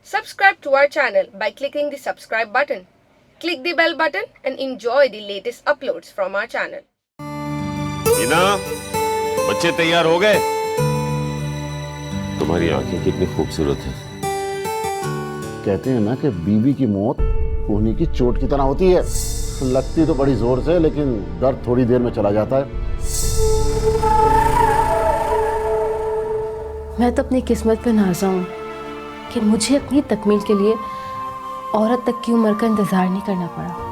Subscribe to our channel by clicking the subscribe button. Click the bell button and enjoy the latest uploads from our channel. Meena, बच्चे तैयार हो गए? तुम्हारी आंखें कितनी खूबसूरत हैं। कहते हैं ना कि बीवी की मौत कोहनी की चोट की तरह होती है, लगती तो बड़ी जोर से लेकिन दर्द थोड़ी देर में चला जाता है। मैं तो अपनी किस्मत पे नाज़ा हूँ कि मुझे अपनी तकमील के लिए औरत तक की उम्र का इंतज़ार नहीं करना पड़ा।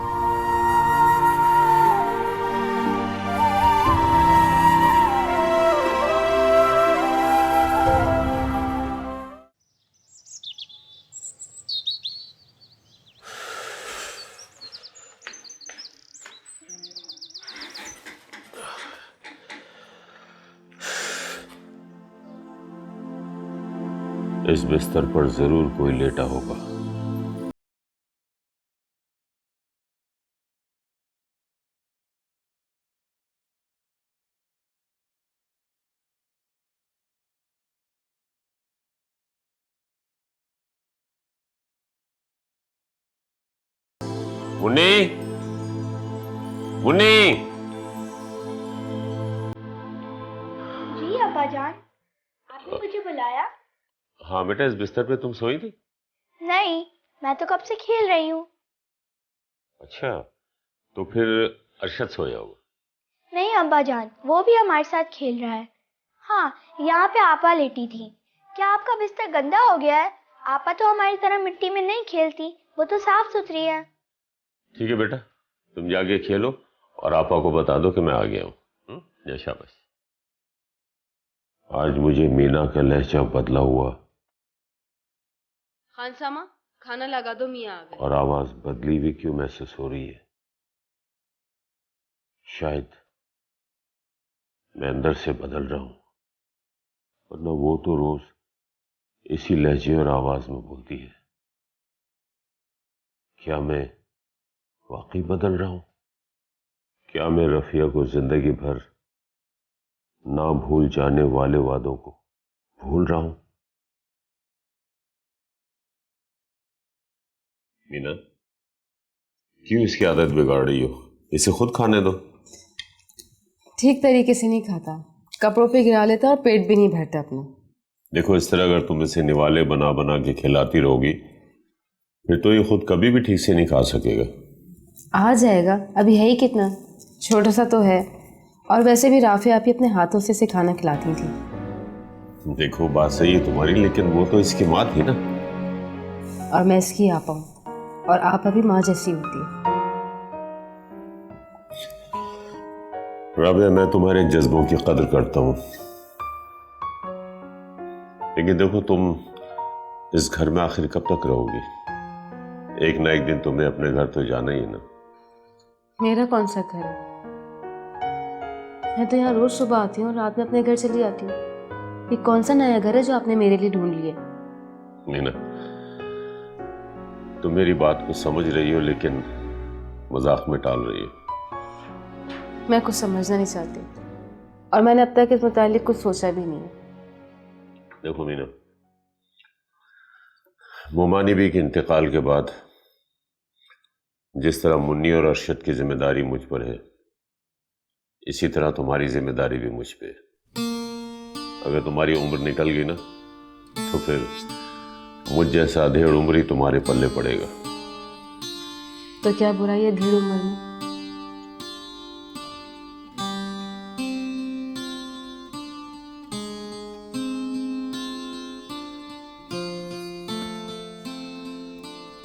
इस बिस्तर पर जरूर कोई लेटा होगा। मुन्नी, मुन्नी। जी अब्बा जान, आपने मुझे बुलाया? हाँ बेटा, इस बिस्तर पे तुम सोई थी? नहीं, मैं तो कब से खेल रही हूँ। अच्छा, तो फिर अरशद सोया होगा। नहीं अब्बा जान, वो भी हमारे साथ खेल रहा है। हाँ, यहाँ पे आपा लेटी थी। क्या आपका बिस्तर गंदा हो गया है? आपा तो हमारी तरह मिट्टी में नहीं खेलती, वो तो साफ सुथरी है। ठीक है बेटा, तुम जाके खेलो और आपा को बता दो कि मैं आ गया हूँ। जय शाबाश। आज मुझे मीना का लहजा बदला हुआ खानसामा, खाना लगा दो, मियाँ आ गए। और आवाज बदली हुई क्यों महसूस हो रही है? शायद मैं अंदर से बदल रहा हूं, वरना वो तो रोज इसी लहजे और आवाज में बोलती है। क्या मैं वाकई बदल रहा हूं? क्या मैं रफिया को जिंदगी भर ना भूल जाने वाले वादों को भूल रहा हूं? मीना, क्यों इसकी आदत बिगाड़ रही हो? इसे खुद खाने दो। ठीक तरीके से नहीं खाता, कपड़ों पे गिरा लेता और पेट भी नहीं भरता अपना। देखो, इस तरह अगर तुम इसे निवाले बना बना के खिलाती रहोगी फिर तो ये खुद कभी भी ठीक से नहीं खा सकेगा। आ जाएगा, अभी है ही कितना छोटा सा तो है। और वैसे भी राफिया आप ही अपने हाथों से इसे खाना खिलाती थी। देखो, बात सही है तुम्हारी, लेकिन वो तो इसकी माँ थी ना। और मैं इसकी आपा हूँ, और आप अभी माँ जैसी होती है। राबिया, मैं तुम्हारे जज्बों की कदर करता हूँ, लेकिन देखो, तुम इस घर में आखिर कब तक रहोगी? एक ना एक दिन तुम्हें अपने घर तो जाना ही है ना। मेरा कौन सा घर है? मैं तो यहाँ रोज सुबह आती हूँ और रात में अपने घर चली आती हूँ। ये कौन सा नया घर है जो आपने मेरे लिए ढूंढ लिया? मीना, तुम मेरी बात को समझ रही हो लेकिन मजाक में टाल रही हो। मैं कुछ समझना नहीं चाहती, और मैंने अब तक इस मुतालिक कुछ सोचा भी नहीं है। देखो मीना, मोमानी बी के इंतकाल के बाद जिस तरह मुन्नी और अरशद की जिम्मेदारी मुझ पर है, इसी तरह तुम्हारी जिम्मेदारी भी मुझ पे है। अगर तुम्हारी उम्र निकल गई ना तो फिर मुझ जैसा अधेड़ उम्र ही तुम्हारे पल्ले पड़ेगा। तो क्या बुराई है भीड़ उम्र में?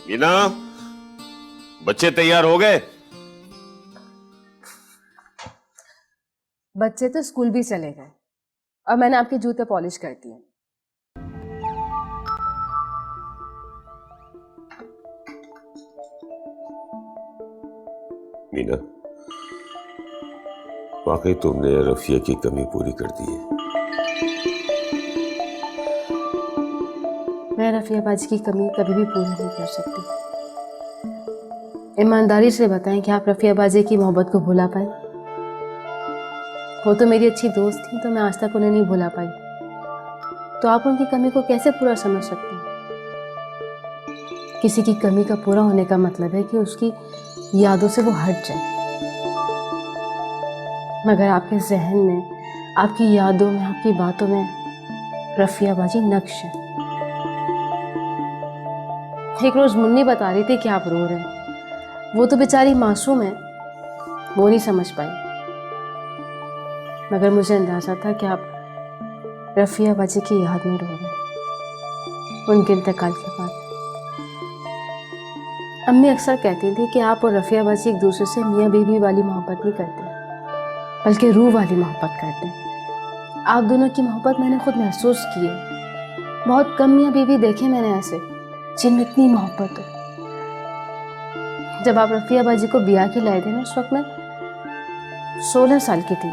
मीना, बच्चे तैयार हो गए? बच्चे तो स्कूल भी चले गए और मैंने आपके जूते पॉलिश कर दिए। मीना, वाकई तुमने रफिया की कमी पूरी कर दी है। मैं रफिया बाजी की कमी कभी भी पूरी नहीं कर सकती। ईमानदारी से बताएं कि आप रफिया बाजी की मोहब्बत को भुला पाए? वो तो मेरी अच्छी दोस्त थी, तो मैं आज तक उन्हें नहीं भुला पाई। तो आप उनकी कमी को कैसे पूरा समझ सकते हैं? किसी की कमी का पूरा होने का मतलब है कि उसकी यादों से वो हट जाए, मगर आपके जहन में, आपकी यादों में, आपकी बातों में रफिया बाजी नक्श है। एक रोज मुन्नी बता रही थी कि आप रो रहे हैं, वो तो बेचारी मासूम है, वो नहीं समझ पाई, मगर मुझे अंदाजा था कि आप रफिया बाजी की याद में रो रहे हैं, उनके इंतकाल के बाद। अम्मी अक्सर कहती थी कि आप और रफिया बाजी एक दूसरे से मियाँ बीवी वाली मोहब्बत नहीं करते, बल्कि रूह वाली मोहब्बत करते हैं। आप दोनों की मोहब्बत मैंने खुद महसूस की है। बहुत कम मियाँ बीवी देखे मैंने ऐसे जिनमें इतनी मोहब्बत हो। जब आप रफिया बाजी को ब्याह के लाए थे ना, उस वक्त मैं 16 साल की थी।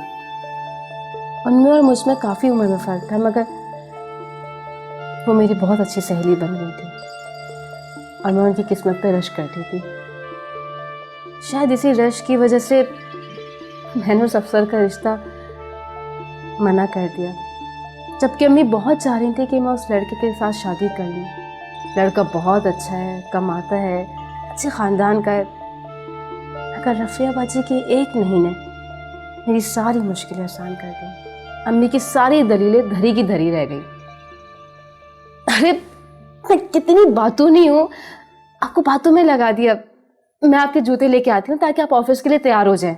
उनमें और मुझ में काफ़ी उम्र में फ़र्क था, मगर वो मेरी बहुत अच्छी सहेली बन गई थी और मैं उनकी किस्मत पे रश करती थी। शायद इसी रश की वजह से मैंने उस अफसर का रिश्ता मना कर दिया, जबकि अम्मी बहुत चाह रही थी कि मैं उस लड़के के साथ शादी कर लूँ। लड़का बहुत अच्छा है, कमाता है, अच्छे ख़ानदान का है। अगर रफिया बाजी के एक नहीं ने मेरी सारी मुश्किलें आसान कर दी। अम्मी की सारी दलीलें धरी की धरी रह गई। अरे मैं कितनी बातों नहीं हूँ, आपको बातों में लगा दिया। मैं आपके जूते लेके आती हूँ ताकि आप ऑफिस के लिए तैयार हो जाएं।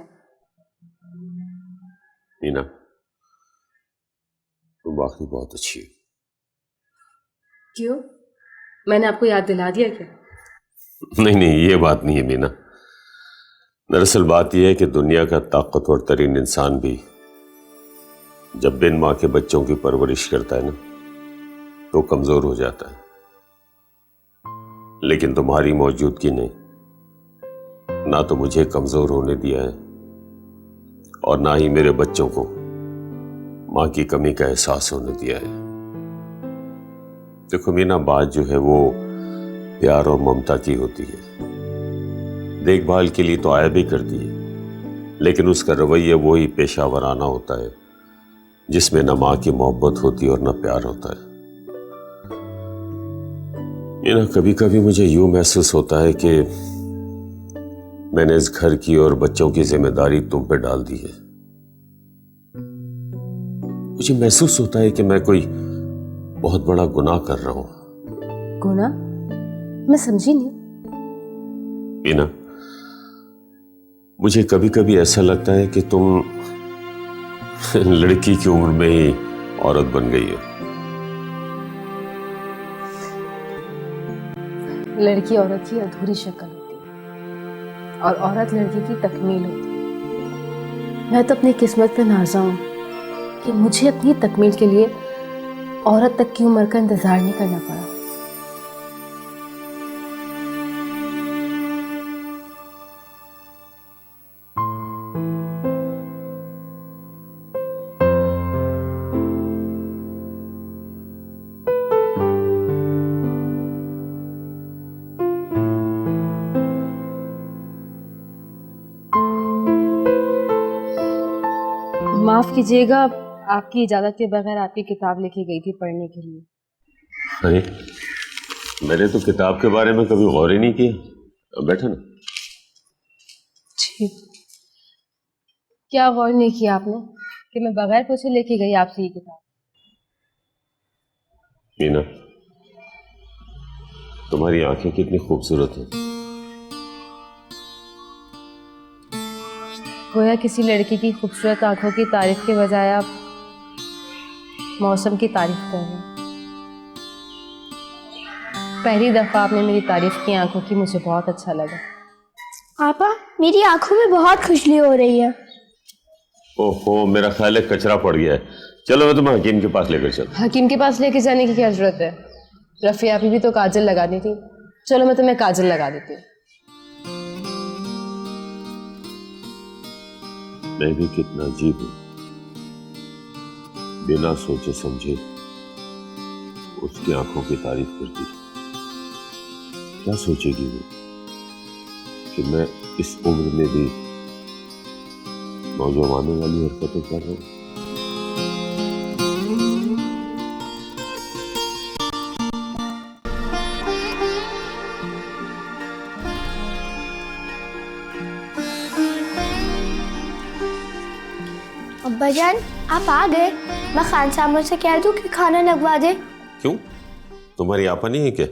मीना, तुम वाकई बहुत अच्छी हो। क्यों, मैंने आपको याद दिला दिया क्या? नहीं नहीं, ये बात नहीं है मीना। दरअसल बात यह है कि दुनिया का ताकतवर तरीन इंसान भी जब बिन माँ के बच्चों की परवरिश करता है ना, तो कमजोर हो जाता है। लेकिन तुम्हारी मौजूदगी ने ना तो मुझे कमजोर होने दिया है और ना ही मेरे बच्चों को माँ की कमी का एहसास होने दिया है। देखो मीना, बात जो है वो प्यार और ममता की होती है। देखभाल के लिए तो आया भी करती है, लेकिन उसका रवैया वो ही पेशावराना होता है जिसमें न माँ की मोहब्बत होती है और न प्यार होता है। मीना, कभी कभी मुझे यूं महसूस होता है कि मैंने इस घर की और बच्चों की जिम्मेदारी तुम पे डाल दी है। मुझे महसूस होता है कि मैं कोई बहुत बड़ा गुनाह कर रहा हूं। गुनाह? मैं समझी नहीं। मीना, मुझे कभी कभी ऐसा लगता है कि तुम लड़की की उम्र में ही औरत बन गई हो। लड़की औरत की अधूरी शक्ल होती है और औरत लड़की की तकमील होती है। मैं तो अपनी किस्मत पे नाज़ा हूँ कि मुझे अपनी तकमील के लिए औरत तक की उम्र का इंतजार नहीं करना पड़ा। माफ कीजिएगा, आपकी इजाजत के बगैर आपकी किताब लेके गई थी पढ़ने के लिए। अरे, मैंने तो किताब के बारे में कभी गौर ही नहीं किया। अब बैठा ना। जी, क्या गौर नहीं किया आपने कि मैं बगैर पूछे लेके गई आपसे ये किताब? मीना, तुम्हारी आंखें कितनी खूबसूरत हैं। गोया किसी लड़की की खूबसूरत आंखों की तारीफ के बजाय आप मौसम की तारीफ कर रहे हैं। पहली दफा आपने मेरी तारीफ की आंखों की, मुझे बहुत अच्छा लगा। पापा, मेरी आंखों में बहुत खुजली हो रही है। ओहो, मेरा ख्याल है कचरा पड़ गया है। चलो मैं तुम्हें हकीम के पास लेकर चल। हकीम के पास लेके जाने की क्या जरूरत है? रफिया अभी भी तो काजल लगानी थी। चलो मैं तुम्हें काजल लगा देती हूँ। मैं भी कितना अजीब हूं, बिना सोचे समझे उसकी आंखों की तारीफ कर दी। क्या सोचेगी वो कि मैं इस उम्र में भी नौजवानों वाली हरकतें कर रहा हूं। अब्बा जान आप आ गए। मैं खान साहब से कह दूं कि खाना लगवा दे। क्यों, तुम्हारी आपा नहीं है क्या?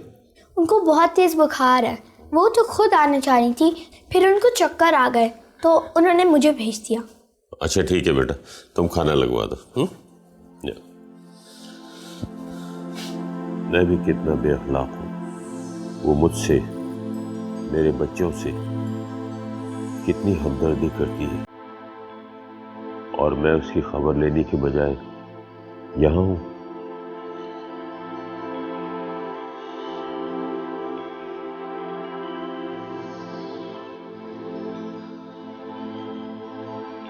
उनको बहुत तेज बुखार है, वो तो खुद आना चाह रही थी, फिर उनको चक्कर आ गए तो उन्होंने मुझे भेज दिया। अच्छा ठीक है बेटा, तुम खाना लगवा दो। या। मैं भी कितना बेअखलाक हूँ, वो मुझसे, मेरे बच्चों से कितनी हमदर्दी करती है और मैं उसकी खबर लेने की बजाय यहाँ हूँ।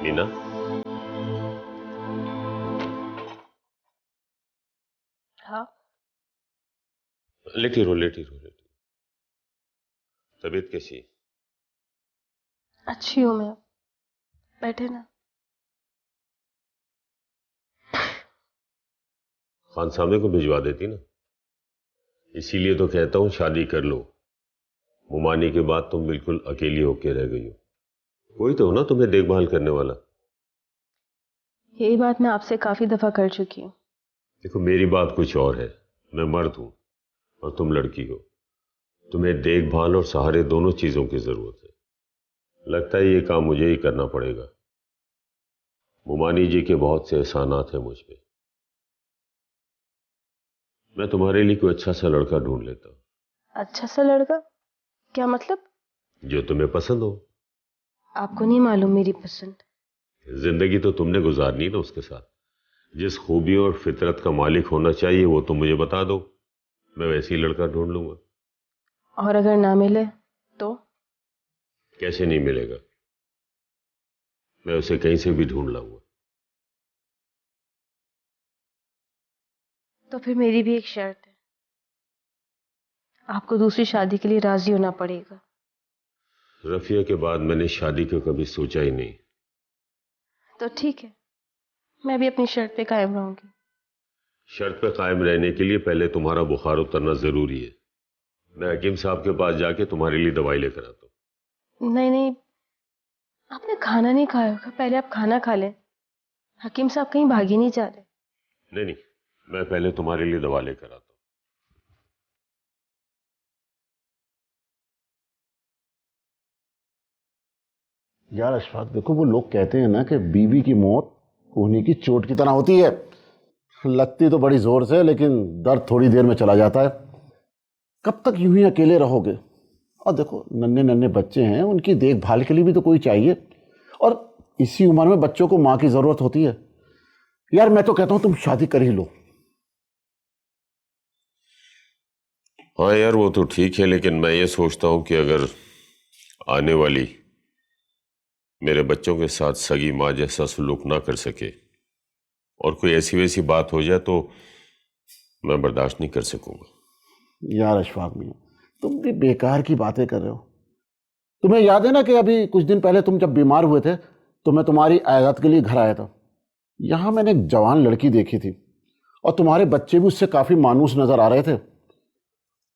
मीना, हाँ लेटी रहो लेटी रहो लेटी। तबीयत कैसी है? अच्छी हूँ मैं, बैठे ना। खान साहब को भिजवा देती ना, इसीलिए तो कहता हूँ शादी कर लो। मुमानी के बाद तुम बिल्कुल अकेली होके रह गई हो, कोई तो हो ना तुम्हें देखभाल करने वाला। यही बात मैं आपसे काफी दफा कर चुकी हूँ। देखो मेरी बात कुछ और है, मैं मर्द हूं और तुम लड़की हो, तुम्हें देखभाल और सहारे दोनों चीजों की जरूरत है। लगता है ये काम मुझे ही करना पड़ेगा। मुमानी जी के बहुत से एहसानात हैं मुझ पे। मैं तुम्हारे लिए कोई अच्छा सा लड़का ढूंढ लेता हूँ। अच्छा सा लड़का? क्या मतलब? जो तुम्हें पसंद हो। आपको नहीं मालूम मेरी पसंद? जिंदगी तो तुमने गुजारनी ना उसके साथ। जिस खूबी और फितरत का मालिक होना चाहिए वो तुम मुझे बता दो, मैं वैसे ही लड़का ढूंढ लूंगा। और अगर ना मिले तो? कैसे नहीं मिलेगा, मैं उसे कहीं से भी ढूंढ लाऊंगा। तो फिर मेरी भी एक शर्त है, आपको दूसरी शादी के लिए राजी होना पड़ेगा। रफिया के बाद मैंने शादी को कभी सोचा ही नहीं। तो ठीक है, मैं भी अपनी शर्त पे कायम रहूंगी। शर्त पे कायम रहने के लिए पहले तुम्हारा बुखार उतरना जरूरी है। मैं हकीम साहब के पास जाके तुम्हारे लिए दवाई लेकर आता हूँ। नहीं नहीं, आपने खाना नहीं खाया होगा, पहले आप खाना खा लें। हकीम साहब कहीं भागी नहीं जा रहे। नहीं नहीं, मैं पहले तुम्हारे लिए दवा लेकर आता हूँ। यार अशफाक, देखो वो लोग कहते हैं ना कि बीवी की मौत कोहनी की चोट की तरह होती है। लगती तो बड़ी जोर से, लेकिन दर्द थोड़ी देर में चला जाता है। कब तक यूं ही अकेले रहोगे? और देखो नन्हे नन्हे बच्चे हैं, उनकी देखभाल के लिए भी तो कोई चाहिए, और इसी उम्र में बच्चों को माँ की जरूरत होती है। यार मैं तो कहता हूं तुम शादी कर ही लो। हाँ यार वो तो ठीक है, लेकिन मैं ये सोचता हूँ कि अगर आने वाली मेरे बच्चों के साथ सगी माँ जैसा सलूक ना कर सके और कोई ऐसी वैसी बात हो जाए तो मैं बर्दाश्त नहीं कर सकूंगा। यार अशफाक मियां, तुम भी बेकार की बातें कर रहे हो। तुम्हें याद है ना कि अभी कुछ दिन पहले तुम जब बीमार हुए थे तो मैं तुम्हारी आयात के लिए घर आया था। यहाँ मैंने एक जवान लड़की देखी थी और तुम्हारे बच्चे भी उससे काफ़ी मानूस नज़र आ रहे थे,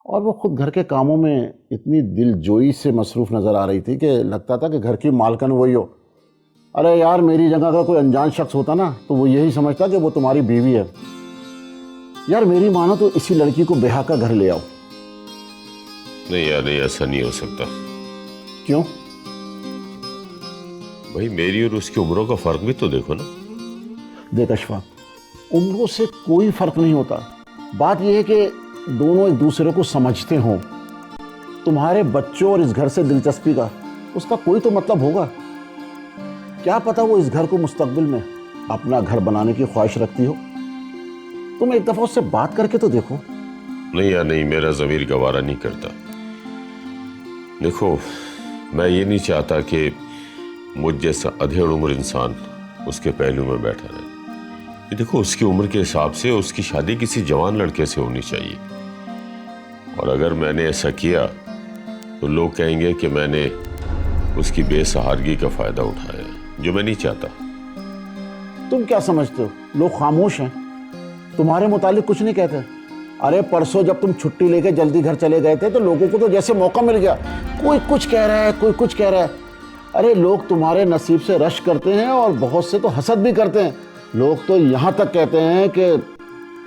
और वो खुद घर के कामों में इतनी दिलजोई से मसरूफ़ नज़र आ रही थी कि लगता था कि घर की मालकन वही हो। अरे यार, मेरी जगह अगर कोई अनजान शख्स होता ना तो वो यही समझता कि वो तुम्हारी बीवी है। यार मेरी मानो तो इसी लड़की को ब्याह का घर ले आओ। नहीं यार नहीं, ऐसा नहीं हो सकता। क्यों? भाई मेरी और उसकी उम्रों का फर्क भी तो देखो ना। देख अशफाक, उम्रों से कोई फर्क नहीं होता। बात यह है कि दोनों एक दूसरे को समझते हों। तुम्हारे बच्चों और इस घर से दिलचस्पी का उसका कोई तो मतलब होगा। क्या पता वो इस घर को मुस्तकबिल में अपना घर बनाने की ख्वाहिश रखती हो। तुम एक दफा उससे बात करके तो देखो। नहीं यार नहीं, मेरा ज़मीर गवारा नहीं करता। देखो मैं ये नहीं चाहता कि मुझ जैसा अधेड़ उम्र इंसान उसके पहलू में बैठा रहे। देखो उसकी उम्र के हिसाब से उसकी शादी किसी जवान लड़के से होनी चाहिए, और अगर मैंने ऐसा किया तो लोग कहेंगे कि मैंने उसकी बेसहारगी का फायदा उठाया, जो मैं नहीं चाहता। तुम क्या समझते हो, लोग खामोश हैं, तुम्हारे मुतालिक कुछ नहीं कहते। अरे परसों जब तुम छुट्टी लेके जल्दी घर चले गए थे तो लोगों को तो जैसे मौका मिल गया, कोई कुछ कह रहा है कोई कुछ कह रहा है। अरे लोग तुम्हारे नसीब से रश करते हैं और बहुत से तो हसद भी करते हैं। लोग तो यहाँ तक कहते हैं कि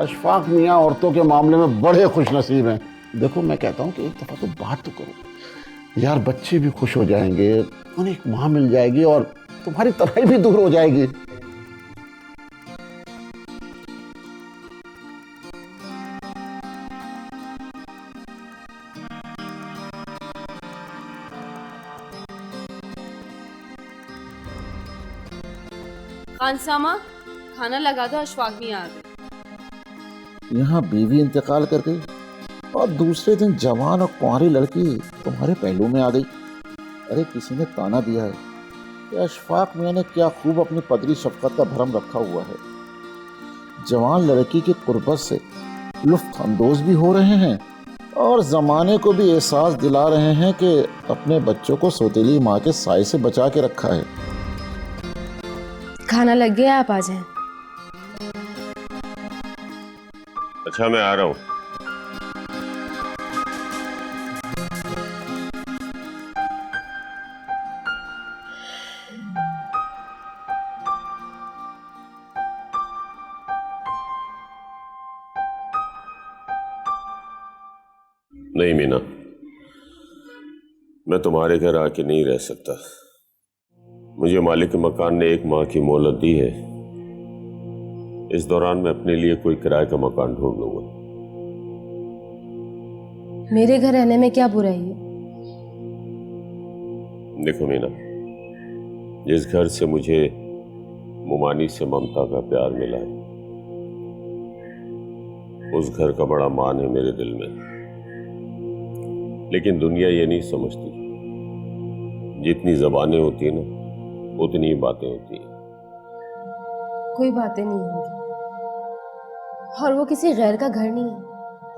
अशफाक मियाँ औरतों के मामले में बड़े खुश नसीब हैं। देखो मैं कहता हूँ कि एक दफ़ा तो बात तो करो यार, बच्चे भी खुश हो जाएंगे, उन्हें एक माँ मिल जाएगी और तुम्हारी तन्हाई भी दूर हो जाएगी। खानसामा, खाना लगा दो, अशफाक मियाँ आ गए। यहाँ बीवी इंतकाल कर गई और दूसरे दिन जवान और कुंवारी लड़की तुम्हारे पहलू में आ गई। अरे किसी ने ताना दिया है कि अशफाक मियाँ ने क्या खूब अपनी पदरी शफकत का भरम रखा हुआ है। जवान लड़की की कुर्बत से लुत्फ अंदोज भी हो रहे हैं और जमाने को भी एहसास दिला रहे हैं कि अपने बच्चों को सौतेली माँ के साए से बचा के रखा है। खाना लग गया, आप आ जाएं। अच्छा मैं आ रहा हूँ। नहीं मीना, मैं तुम्हारे घर आके नहीं रह सकता। मुझे मालिक मकान ने 1 माह की मोहलत दी है। इस दौरान मैं अपने लिए कोई किराए का मकान ढूंढ लूंगा। मेरे घर रहने में क्या बुराई है? देखो मीना, जिस घर से मुझे मुमानी से ममता का प्यार मिला है, उस घर का बड़ा मान है मेरे दिल में। लेकिन दुनिया ये नहीं समझती, जितनी जबानें होती है ना, उतनी ही बातें होती हैं। कोई बातें नहीं होंगी, और वो किसी गैर का घर नहीं है,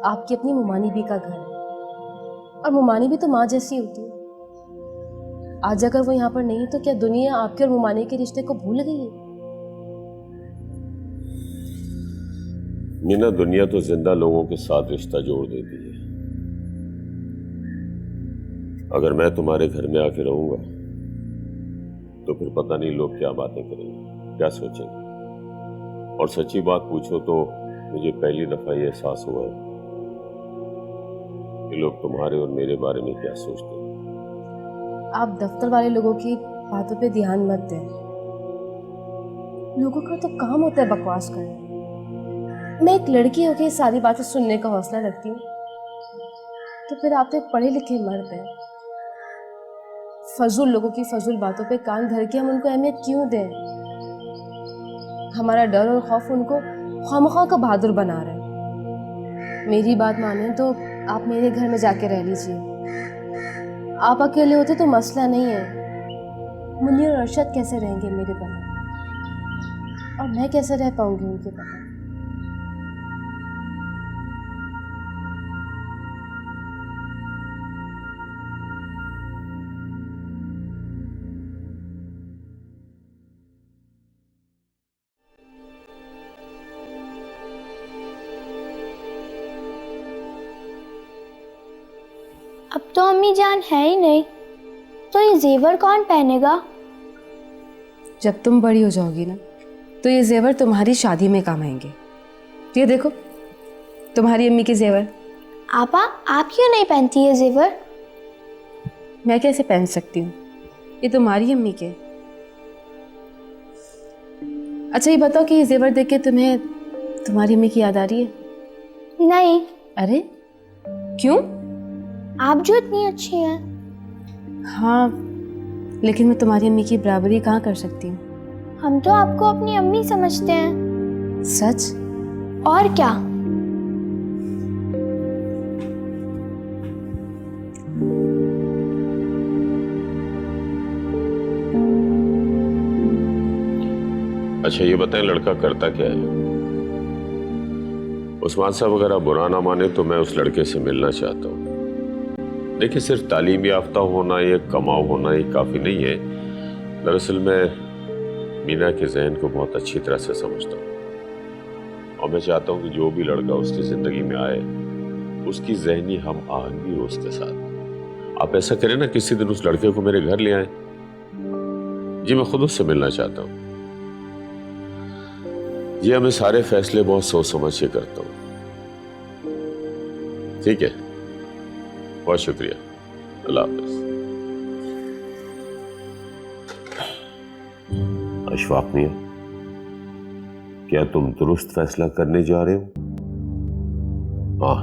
आपकी अपनी मुमानी भी का घर है। और मुमानी भी तो माँ जैसी होती है। आज अगर वो यहाँ पर नहीं तो क्या दुनिया आपके और मुमानी के रिश्ते को भूल गई है? मीना, दुनिया तो जिंदा लोगों के साथ रिश्ता जोड़ देती है। अगर मैं तुम्हारे घर में आके रहूंगा तो फिर पता नहीं लोग क्या बातें करेंगे, क्या सोचेंगे। और सच्ची बात पूछो तो मुझे पहली दफा ये एहसास हुआ है कि लोग तुम्हारे और मेरे बारे में क्या सोचते हैं। आप दफ्तर वाले लोगों की बातों पे ध्यान मत दें। लोगों का तो काम होता है बकवास करना। मैं एक लड़की होकर सारी बातें सुनने का हौसला रखती हूँ, तो फिर आप तो एक पढ़े लिखे मर्द हैं। फजूल लोगों की फजूल बातों पे कान धर के हम उनको अहमियत क्यों दें? हमारा डर और खौफ उनको खामखा का बहादुर बना रहे हैं। मेरी बात माने तो आप मेरे घर में जाके रह लीजिए। आप अकेले होते तो मसला नहीं है। मुन्नी और अरशद कैसे रहेंगे मेरे बगैर, और मैं कैसे रह पाऊंगी उनके बगैर? अब तो अम्मी जान है ही नहीं, तो ये जेवर कौन पहनेगा? जब तुम बड़ी हो जाओगी ना, तो ये जेवर तुम्हारी शादी में काम आएंगे। ये देखो, तुम्हारी अम्मी के जेवर। आपा, आप क्यों नहीं पहनती है जेवर? मैं कैसे पहन सकती हूँ? ये तुम्हारी अम्मी के। अच्छा ये बताओ कि ये जेवर देख के तुम्हें तुम्हारी अम्मी की याद आ रही है? नहीं। अरे क्यों? आप जो इतनी अच्छी हैं। हाँ, लेकिन मैं तुम्हारी अम्मी की बराबरी कहाँ कर सकती हूँ? हम तो आपको अपनी अम्मी समझते हैं। सच? और क्या। अच्छा ये बताएं, लड़का करता क्या है? उस्मान साहब अगर आप बुरा ना माने तो मैं उस लड़के से मिलना चाहता हूँ। देखिए, सिर्फ तालीम याफ्ता होना या कमाऊ होना ही काफ़ी नहीं है। दरअसल मैं मीना के जहन को बहुत अच्छी तरह से समझता हूँ और मैं चाहता हूँ कि जो भी लड़का उसकी ज़िंदगी में आए उसकी जहनी हम आहंगी हो उसके साथ। आप ऐसा करें ना, किसी दिन उस लड़के को मेरे घर ले आए जी मैं खुद उससे मिलना चाहता हूँ। जी मैं सारे फैसले बहुत सोच समझ के करता हूँ। ठीक है, बहुत शुक्रिया, अल्लाह हाफिज। अशफाक मियां, क्या तुम दुरुस्त फैसला करने जा रहे हो? हाँ,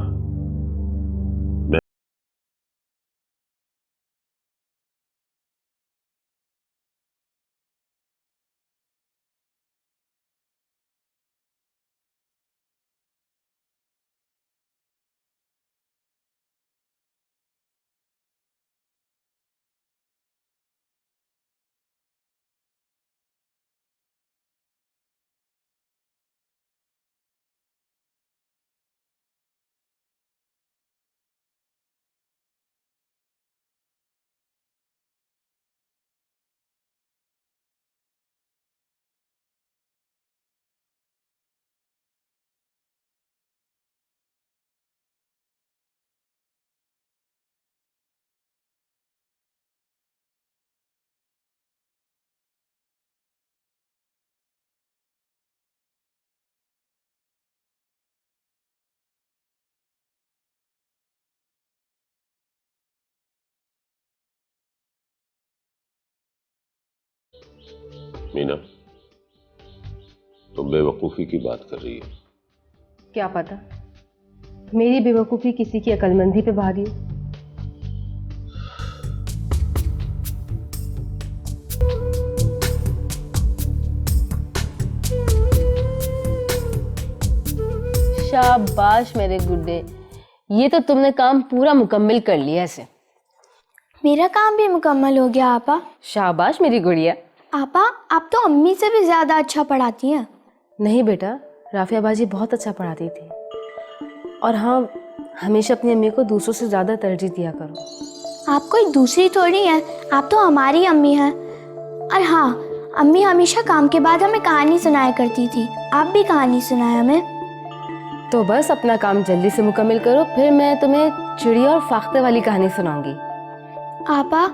मीना, तुम बेवकूफी की बात कर रही हो। क्या पता मेरी बेवकूफ़ी किसी की अक्लमंदी पे भारी हो। शाबाश मेरे गुड्डे, ये तो तुमने काम पूरा मुकम्मल कर लिया ऐसे। मेरा काम भी मुकम्मल हो गया आपा। शाबाश मेरी गुड़िया। आपा, आप तो अम्मी से भी ज़्यादा अच्छा पढ़ाती हैं। नहीं बेटा, राफिया बाजी बहुत अच्छा पढ़ाती थी। और हाँ, हमेशा अपनी अम्मी को दूसरों से ज़्यादा तरजीह दिया करो। आप कोई दूसरी थोड़ी हैं, आप तो हमारी अम्मी हैं। और हाँ, अम्मी हमेशा काम के बाद हमें कहानी सुनाया करती थी। आप भी कहानी सुनाए हमें। तो बस अपना काम जल्दी से मुकम्मल करो, फिर मैं तुम्हें चिड़िया और फाख्ते वाली कहानी सुनाऊंगी। आपा,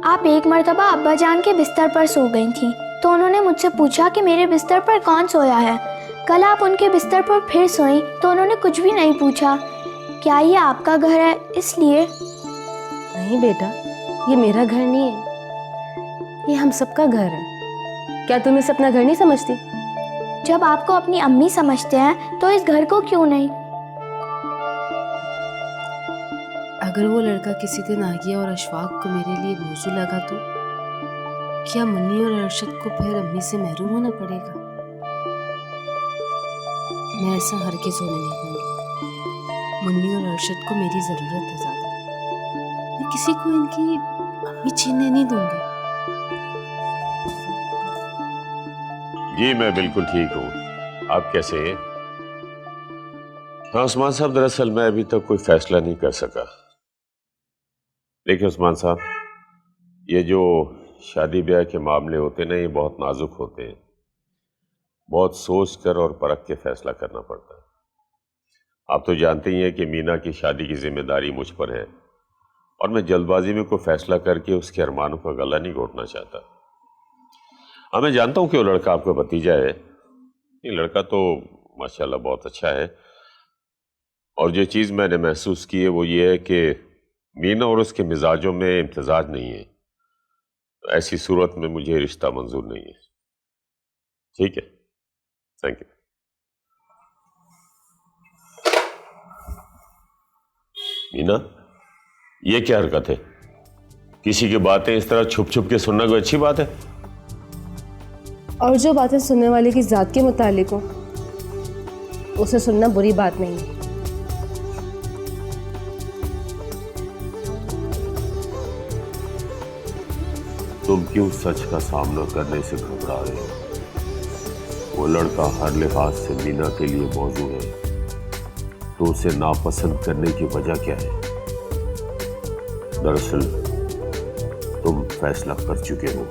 आप एक मर्तबा अब्बा जान के बिस्तर पर सो गई थी, तो उन्होंने मुझसे पूछा कि मेरे बिस्तर पर कौन सोया है। कल आप उनके बिस्तर पर फिर सोई तो उन्होंने कुछ भी नहीं पूछा। क्या ये आपका घर है इसलिए? नहीं बेटा, ये मेरा घर नहीं है, ये हम सबका घर है। क्या तुम इसे अपना घर नहीं समझती? जब आपको अपनी अम्मी समझते हैं तो इस घर को क्यों नहीं? अगर वो लड़का किसी दिन आ गया और अशफाक को मेरे लिए मौजू लगा तो क्या मुन्नी और अरशद को फिर अम्मी से महरूम होना पड़ेगा? मैं ऐसा हरगिज़ होने नहीं दूंगी। मुन्नी और अरशद को मेरी ज़रूरत है ज़्यादा। मैं किसी को इनकी अम्मी छीनने नहीं दूंगी। जी मैं बिल्कुल ठीक हूँ। आप कैसे हैं? हाँ उस्मान साहब, दरअसल मैं अभी तक कोई फैसला नहीं कर सका। देखिए उस्मान साहब, ये जो शादी ब्याह के मामले होते हैं ना, ये बहुत नाजुक होते हैं। बहुत सोच कर और परख के फैसला करना पड़ता है। आप तो जानते ही हैं कि मीना की शादी की जिम्मेदारी मुझ पर है और मैं जल्दबाजी में कोई फैसला करके उसके अरमानों का गला नहीं घोटना चाहता। हाँ मैं जानता हूँ कि वो लड़का आपका भतीजा है। ये लड़का तो माशाल्लाह बहुत अच्छा है, और जो चीज़ मैंने महसूस की है वो ये है कि मीना और उसके मिजाजों में इम्तिजाज नहीं है। तो ऐसी सूरत में मुझे रिश्ता मंजूर नहीं है। ठीक है, थैंक यू। मीना, ये क्या हरकत है? किसी की बातें इस तरह छुप छुप के सुनना कोई अच्छी बात है? और जो बातें सुनने वाले की जात के मुतालिक हो उसे सुनना बुरी बात नहीं है। तुम क्यों सच का सामना करने से घबरा रहे हो? वो लड़का हर लिहाज से मीना के लिए मौजू है, तो उसे नापसंद करने की वजह क्या है? दरअसल तुम फैसला कर चुके हो,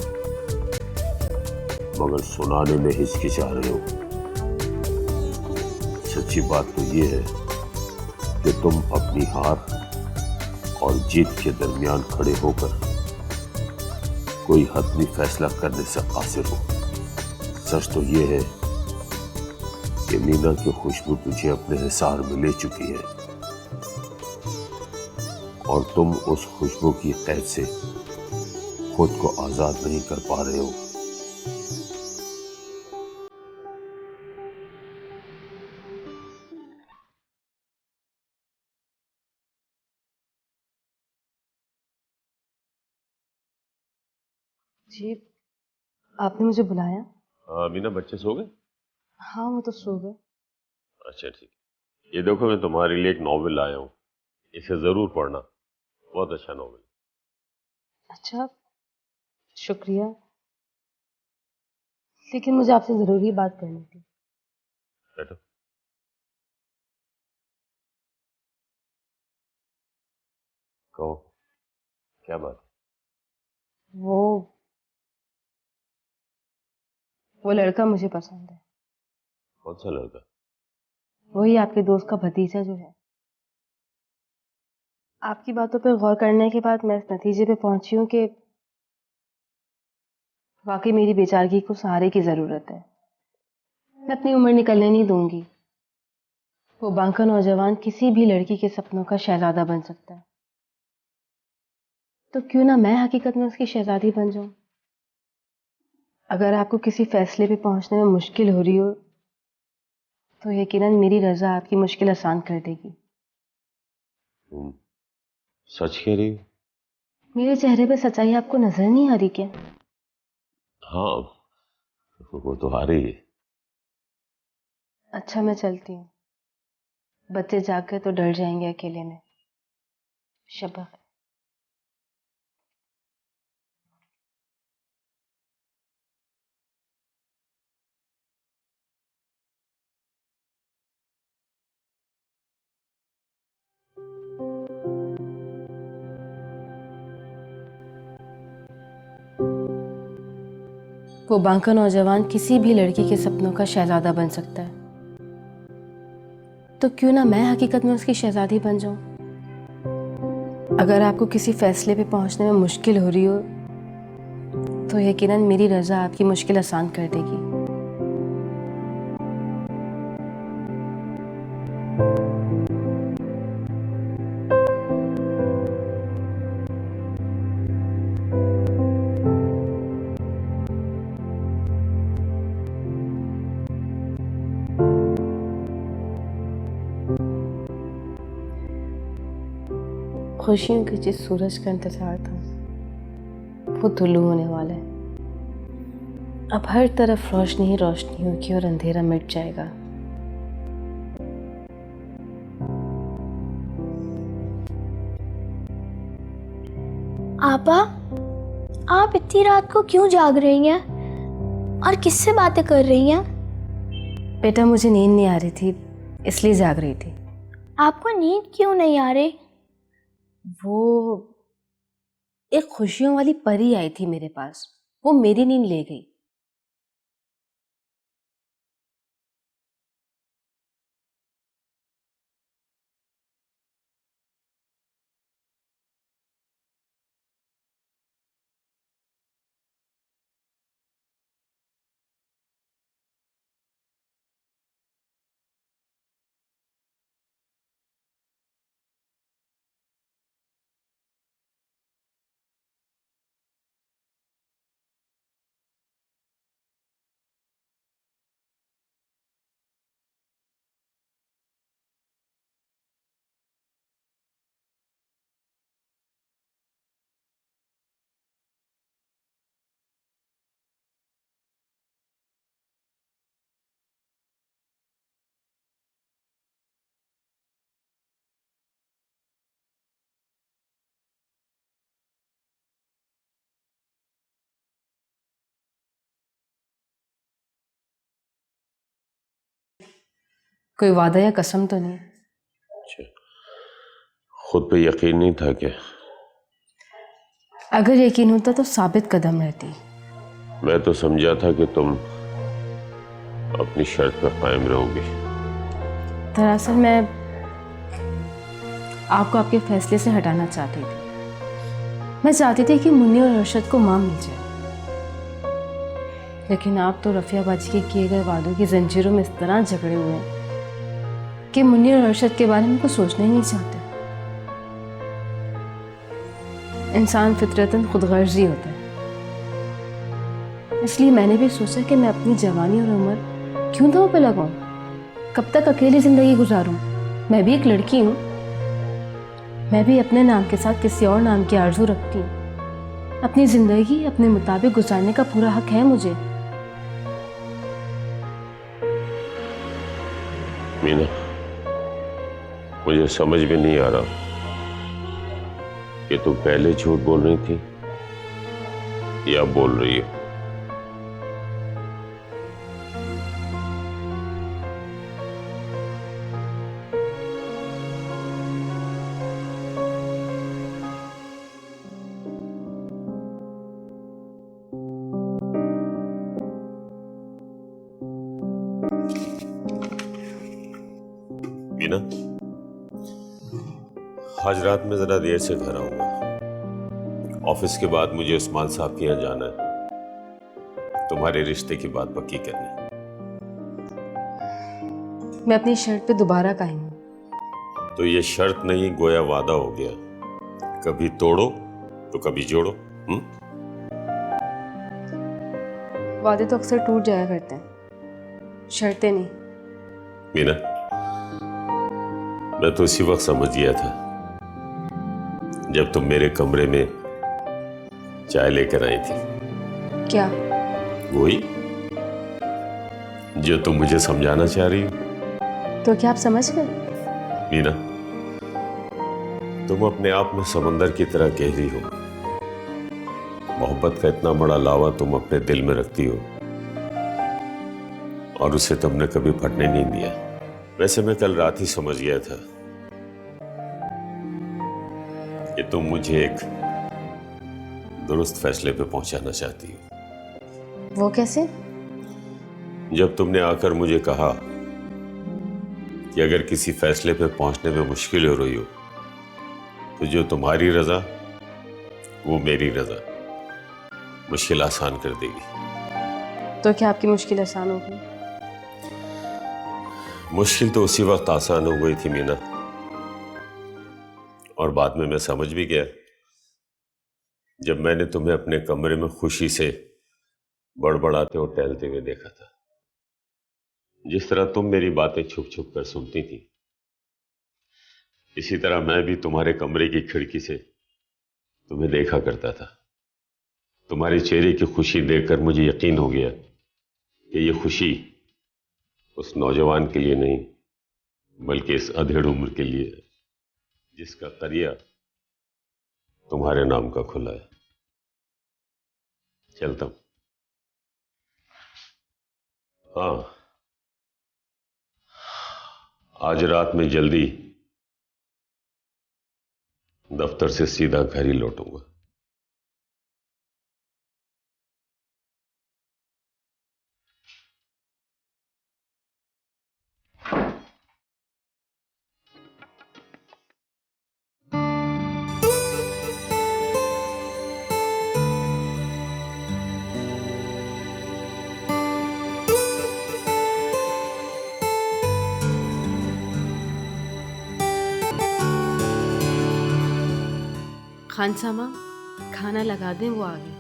मगर सुनाने में हिचकिचा रहे हो। सच्ची बात तो ये है कि तुम अपनी हार और जीत के दरमियान खड़े होकर कोई हतमी फैसला करने से कासिर हो। सच तो ये है कि मीना की खुशबू तुझे अपने हिसार में ले चुकी है और तुम उस खुशबू की कैद से खुद को आजाद नहीं कर पा रहे हो। जी, आपने मुझे बुलाया? मीना, बच्चे सो गए? हाँ, वो तो सो गए। अच्छा, ठीक। ये देखो, मैं तुम्हारे लिए एक नॉवेल लाया हूँ, इसे जरूर पढ़ना, बहुत अच्छा नॉवेल। अच्छा, शुक्रिया, लेकिन मुझे आपसे ज़रूरी बात करनी थी। बैठो। कहो, क्या बात? वो लड़का मुझे पसंद है। कौन सा लड़का? वही आपके दोस्त का भतीजा जो है। आपकी बातों पर गौर करने के बाद मैं इस नतीजे पे पहुंची हूँ कि वाकई मेरी बेचारगी को सहारे की ज़रूरत है। मैं अपनी उम्र निकलने नहीं दूंगी। वो बांका नौजवान किसी भी लड़की के सपनों का शहजादा बन सकता है, तो क्यों ना मैं हकीकत में उसकी शहजादी बन जाऊं। अगर आपको किसी फैसले पे पहुंचने में मुश्किल हो रही हो तो यकीनन मेरी रजा आपकी मुश्किल आसान कर देगी। तुम सच कह रही हो? मेरे चेहरे पे सच्चाई आपको नजर नहीं आ रही क्या? हाँ, वो तो आ रही है। अच्छा, मैं चलती हूँ। बच्चे जाग गए तो डर जाएंगे अकेले में। शब्बा खैर। वो बांका नौजवान किसी भी लड़की के सपनों का शहजादा बन सकता है, तो क्यों ना मैं हकीकत में उसकी शहजादी बन जाऊं। अगर आपको किसी फैसले पे पहुंचने में मुश्किल हो रही हो तो यकीनन मेरी रजा आपकी मुश्किल आसान कर देगी। खुशियों के जिस सूरज का इंतजार था वो तुलू होने वाला है। अब हर तरफ रोशनी ही रोशनी होगी और अंधेरा मिट जाएगा। आपा, आप इतनी रात को क्यों जाग रही हैं और किससे बातें कर रही हैं? बेटा, मुझे नींद नहीं आ रही थी इसलिए जाग रही थी। आपको नींद क्यों नहीं आ रही? वो एक खुशियों वाली परी आई थी मेरे पास, वो मेरी नींद ले गई। कोई वादा या कसम तो नहीं? अच्छा, खुद पे यकीन नहीं था क्या? अगर यकीन होता तो साबित कदम रहती। मैं तो समझा था कि तुम अपनी शर्त पर कायम रहोगे। दरअसल मैं आपको आपके फैसले से हटाना चाहती थी। मैं चाहती थी कि मुन्नी और अरशद को माँ मिल जाए, लेकिन आप तो रफिया बाजी के किए गए वादों की जंजीरों में इस तरह झगड़े हुए हैं कि मुन्नी और अरशद के बारे में कुछ सोचना ही नहीं चाहते। इंसान फितरतन खुदगर्जी होता है, इसलिए मैंने भी सोचा कि मैं अपनी जवानी और उम्र क्यों दांव पे लगाऊं, कब तक अकेली जिंदगी गुजारूं। मैं भी एक लड़की हूं, मैं भी अपने नाम के साथ किसी और नाम की आरजू रखती हूँ। अपनी जिंदगी अपने मुताबिक गुजारने का पूरा हक है मुझे। मीना, मुझे समझ में नहीं आ रहा कि तुम पहले झूठ बोल रही थी या बोल रही हो। मीना, आज रात में जरा देर से घर आऊंगा। ऑफिस के बाद मुझे उस्मान साहब के यहाँ जाना है, तुम्हारे रिश्ते की बात पक्की करनी। मैं अपनी शर्त पे दोबारा कायम हूँ। तो ये शर्त नहीं, गोया वादा हो गया। कभी तोड़ो तो कभी जोड़ो। वादे तो अक्सर टूट जाया करते हैं, शर्तें नहीं। मीना, मैं तो उसी वक्त समझ गया था जब तुम मेरे कमरे में चाय लेकर आई थी। क्या? वही जो तुम मुझे समझाना चाह रही हो। तो क्या आप समझ गए? मीना, तुम अपने आप में समंदर की तरह गहरी हो। मोहब्बत का इतना बड़ा लावा तुम अपने दिल में रखती हो और उसे तुमने कभी फटने नहीं दिया। वैसे मैं कल रात ही समझ गया था कि तुम मुझे एक दुरुस्त फैसले पे पहुंचाना चाहती हो। वो कैसे? जब तुमने आकर मुझे कहा कि अगर किसी फैसले पे पहुंचने में मुश्किल हो रही हो तो जो तुम्हारी रजा वो मेरी रजा मुश्किल आसान कर देगी। तो क्या आपकी मुश्किल आसान होगी? मुश्किल तो उसी वक्त आसान हो गई थी मीना, और बाद में मैं समझ भी गया जब मैंने तुम्हें अपने कमरे में खुशी से बड़बड़ाते और टहलते हुए देखा था। जिस तरह तुम मेरी बातें छुप छुप कर सुनती थी, इसी तरह मैं भी तुम्हारे कमरे की खिड़की से तुम्हें देखा करता था। तुम्हारे चेहरे की खुशी देखकर मुझे यकीन हो गया कि ये खुशी उस नौजवान के लिए नहीं बल्कि इस अधेड़ उम्र के लिए है जिसका करिया तुम्हारे नाम का खुला है। चलता हूं। हाँ, आज रात में जल्दी दफ्तर से सीधा घर ही लौटूंगा। खानसामा, खाना लगा दें, वो आ गए।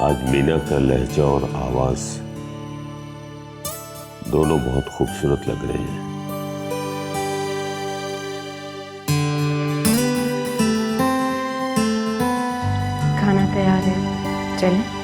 आज मीना का लहजा और आवाज दोनों बहुत खूबसूरत लग रहे हैं। खाना तैयार है, चलें?